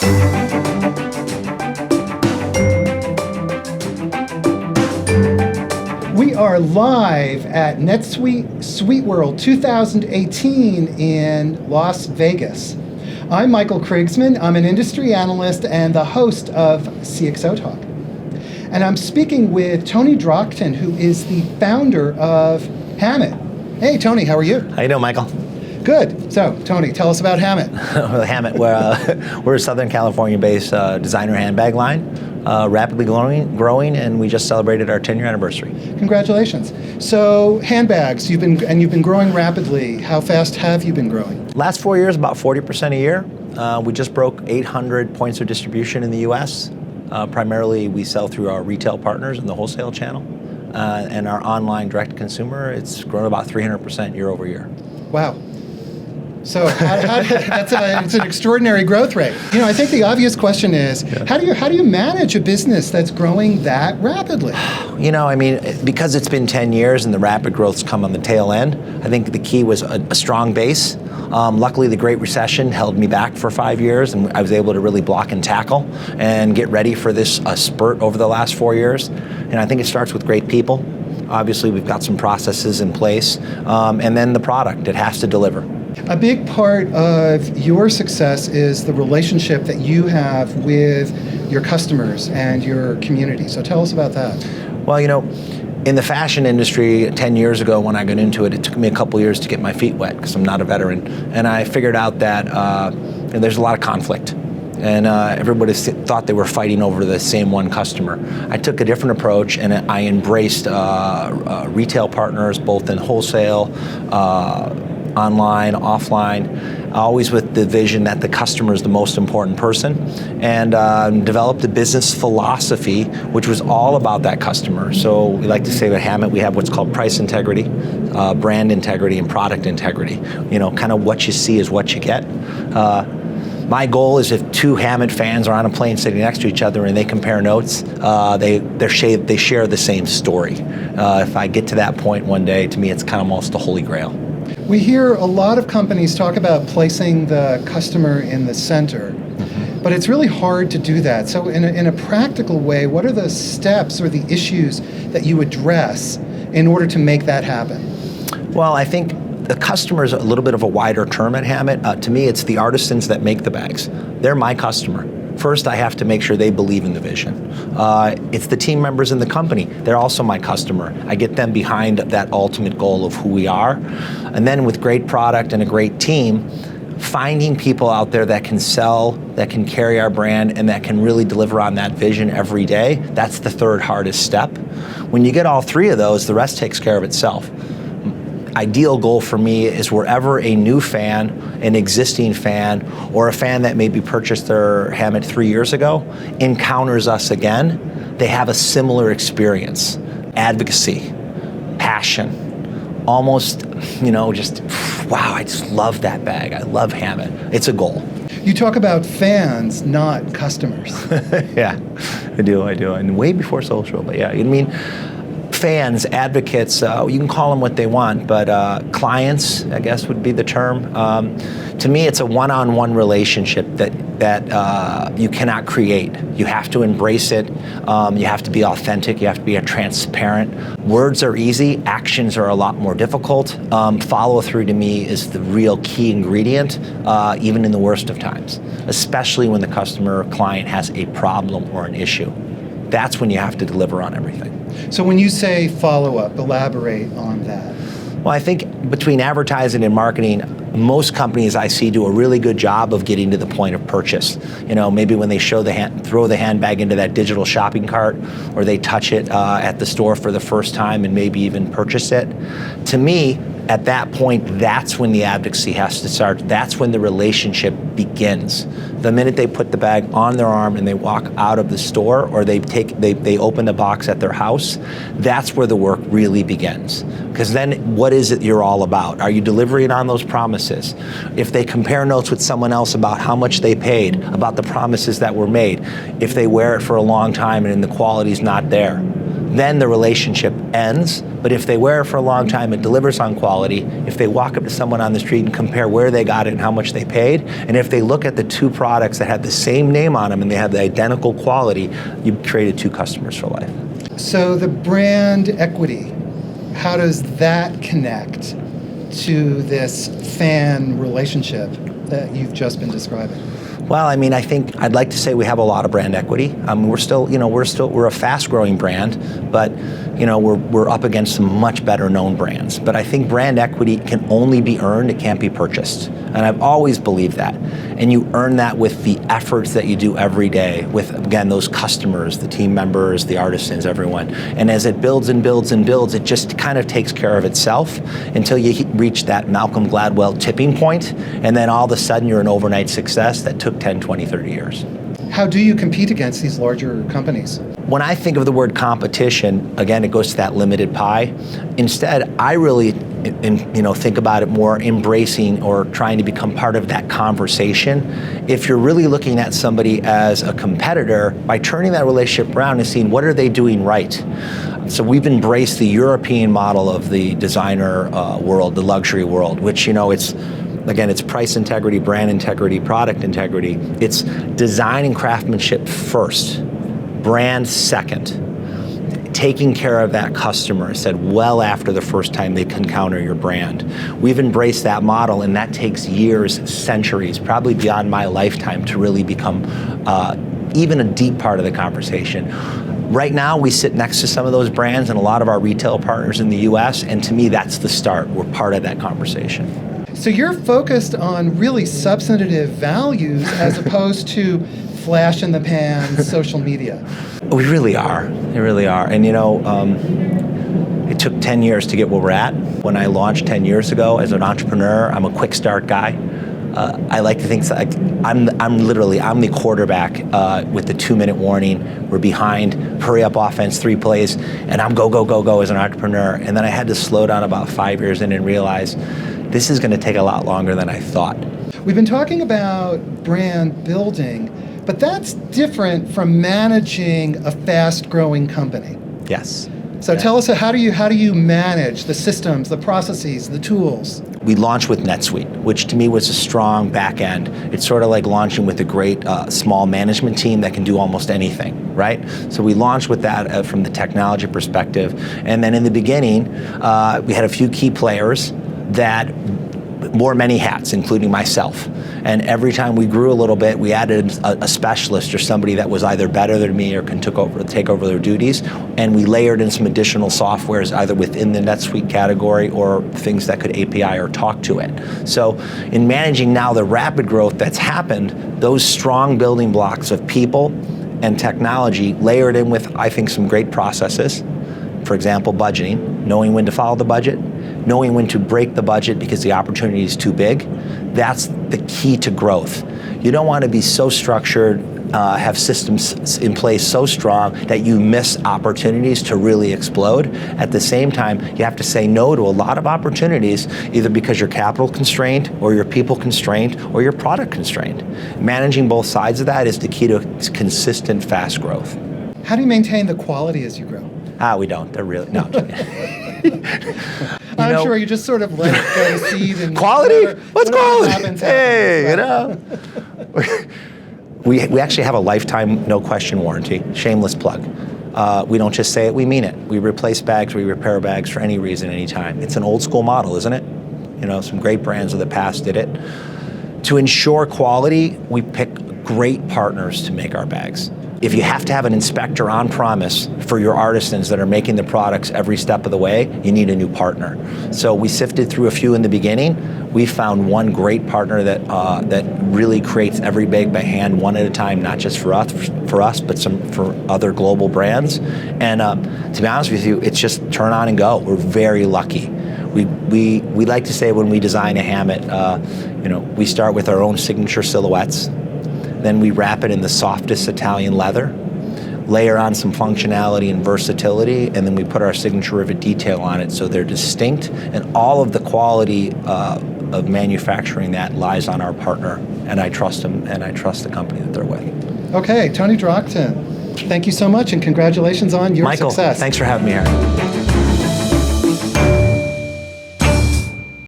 We are live at NetSuite Suite World 2018 in Las Vegas. I'm Michael Krigsman. I'm an industry analyst and the host of CXOTalk. And I'm speaking with Tony Drockton, who is the founder of Hammitt. Hey, Tony, how are you? How you doing, Michael? Good. So, Tony, tell us about Hammitt. Hammitt, we're a Southern California-based designer handbag line, rapidly growing, and we just celebrated our 10-year anniversary. Congratulations. So, handbags, you've been growing rapidly. How fast have you been growing? Last 4 years, about 40% a year. We just broke 800 points of distribution in the U.S. Primarily, we sell through our retail partners in the wholesale channel, and our online direct-to-consumer, it's grown about 300% year over year. Wow. So it's an extraordinary growth rate. You know, I think the obvious question is, how do you manage a business that's growing that rapidly? You know, I mean, because it's been 10 years and the rapid growth's come on the tail end, I think the key was a strong base. Luckily, the Great Recession held me back for 5 years, and I was able to really block and tackle and get ready for this spurt over the last 4 years. And I think it starts with great people. Obviously, we've got some processes in place, and then the product, it has to deliver. A big part of your success is the relationship that you have with your customers and your community. So tell us about that. Well, you know, in the fashion industry 10 years ago when I got into it, it took me a couple years to get my feet wet because I'm not a veteran. And I figured out that there's a lot of conflict. And everybody thought they were fighting over the same one customer. I took a different approach, and I embraced retail partners, both in wholesale, online, offline, always with the vision that the customer is the most important person, and developed a business philosophy which was all about that customer. So we like to say that at Hammitt we have what's called price integrity, brand integrity, and product integrity. You know, kind of what you see is what you get. My goal is if two Hammitt fans are on a plane sitting next to each other and they compare notes, they share the same story. If I get to that point one day, to me it's kind of almost the holy grail. We hear a lot of companies talk about placing the customer in the center, but it's really hard to do that. So in a practical way, what are the steps or the issues that you address in order to make that happen? Well, I think the customer is a little bit of a wider term at Hammitt. To me, it's the artisans that make the bags. They're my customer. First, I have to make sure they believe in the vision. It's the team members in the company. They're also my customer. I get them behind that ultimate goal of who we are. And then with great product and a great team, finding people out there that can sell, that can carry our brand, and that can really deliver on that vision every day, that's the third hardest step. When you get all three of those, the rest takes care of itself. Ideal goal for me is wherever a new fan, an existing fan, or a fan that maybe purchased their Hammitt 3 years ago encounters us again, they have a similar experience. Advocacy, passion, almost, you know, just, wow, I just love that bag. I love Hammitt. It's a goal. You talk about fans, not customers. Yeah, I do, and way before social, but yeah, I mean, fans, advocates, you can call them what they want, but clients, I guess would be the term. To me, it's a one-on-one relationship that you cannot create. You have to embrace it. You have to be authentic. You have to be transparent. Words are easy. Actions are a lot more difficult. Follow-through to me is the real key ingredient, even in the worst of times, especially when the customer or client has a problem or an issue. That's when you have to deliver on everything. So when you say follow-up, elaborate on that. Well, I think between advertising and marketing, most companies I see do a really good job of getting to the point of purchase. You know, maybe when they throw the handbag into that digital shopping cart, or they touch it at the store for the first time and maybe even purchase it. To me, at that point, that's when the advocacy has to start. That's when the relationship begins. The minute they put the bag on their arm and they walk out of the store, or they open the box at their house, that's where the work really begins. Because then what is it you're all about? Are you delivering on those promises? If they compare notes with someone else about how much they paid, about the promises that were made, if they wear it for a long time and the quality's not there, then the relationship ends. But if they wear it for a long time, it delivers on quality. If they walk up to someone on the street and compare where they got it and how much they paid, and if they look at the two products that have the same name on them and they have the identical quality, you've created two customers for life. So the brand equity, how does that connect to this fan relationship that you've just been describing? Well, I mean, I think I'd like to say we have a lot of brand equity. We're a fast-growing brand, but we're up against some much better known brands. But I think brand equity can only be earned; it can't be purchased. And I've always believed that. And you earn that with the efforts that you do every day with, again, those customers, the team members, the artisans, everyone. And as it builds and builds and builds, it just kind of takes care of itself until you reach that Malcolm Gladwell tipping point, and then all of a sudden you're an overnight success that took 10, 20, 30 years. How do you compete against these larger companies? When I think of the word competition, again, it goes to that limited pie. Instead, I really think about it more embracing or trying to become part of that conversation. If you're really looking at somebody as a competitor, by turning that relationship around and seeing what are they doing right. So we've embraced the European model of the designer world, the luxury world, which, it's price integrity, brand integrity, product integrity. It's design and craftsmanship first, brand second. Taking care of that customer, said well after the first time they encounter your brand. We've embraced that model, and that takes years, centuries, probably beyond my lifetime to really become even a deep part of the conversation. Right now, we sit next to some of those brands and a lot of our retail partners in the US, and to me, that's the start. We're part of that conversation. So you're focused on really substantive values as opposed to flash in the pan social media. We really are. We really are. And it took 10 years to get where we're at. When I launched 10 years ago as an entrepreneur, I'm a quick start guy. I like to think I'm the quarterback with the 2-minute warning. We're behind, hurry up offense, 3 plays, and I'm go as an entrepreneur. And then I had to slow down about 5 years in and realize this is going to take a lot longer than I thought. We've been talking about brand building, but that's different from managing a fast-growing company. Yes. So tell us, how do you manage the systems, the processes, the tools? We launched with NetSuite, which to me was a strong back end. It's sort of like launching with a great small management team that can do almost anything, right? So we launched with that from the technology perspective. And then in the beginning, we had a few key players that wore many hats, including myself. And every time we grew a little bit, we added a specialist or somebody that was either better than me or can take over their duties. And we layered in some additional softwares either within the NetSuite category or things that could API or talk to it. So in managing now the rapid growth that's happened, those strong building blocks of people and technology layered in with, I think, some great processes. For example, budgeting, knowing when to follow the budget, knowing when to break the budget because the opportunity is too big. That's the key to growth. You don't want to be so structured, have systems in place so strong that you miss opportunities to really explode. At the same time, you have to say no to a lot of opportunities, either because you're capital constrained or you're people constrained or you're product constrained. Managing both sides of that is the key to consistent, fast growth. How do you maintain the quality as you grow? We don't. They're really, no. I'm sure you just sort of let it go seed and quality? What's quality? Happens, hey, We actually have a lifetime no question warranty. Shameless plug. We don't just say it, we mean it. We replace bags, we repair bags for any reason, anytime. It's an old school model, isn't it? Some great brands of the past did it. To ensure quality, we pick great partners to make our bags. If you have to have an inspector on promise for your artisans that are making the products every step of the way, you need a new partner. So we sifted through a few in the beginning. We found one great partner that really creates every bag by hand, one at a time, not just for us, but for other global brands. And to be honest with you, it's just turn on and go. We're very lucky. We like to say when we design a Hammitt, we start with our own signature silhouettes. Then we wrap it in the softest Italian leather, layer on some functionality and versatility, and then we put our signature rivet detail on it so they're distinct, and all of the quality of manufacturing that lies on our partner, and I trust them, and I trust the company that they're with. Okay, Tony Drockton, Thank you so much, and congratulations on your Michael, success. thanks for having me here.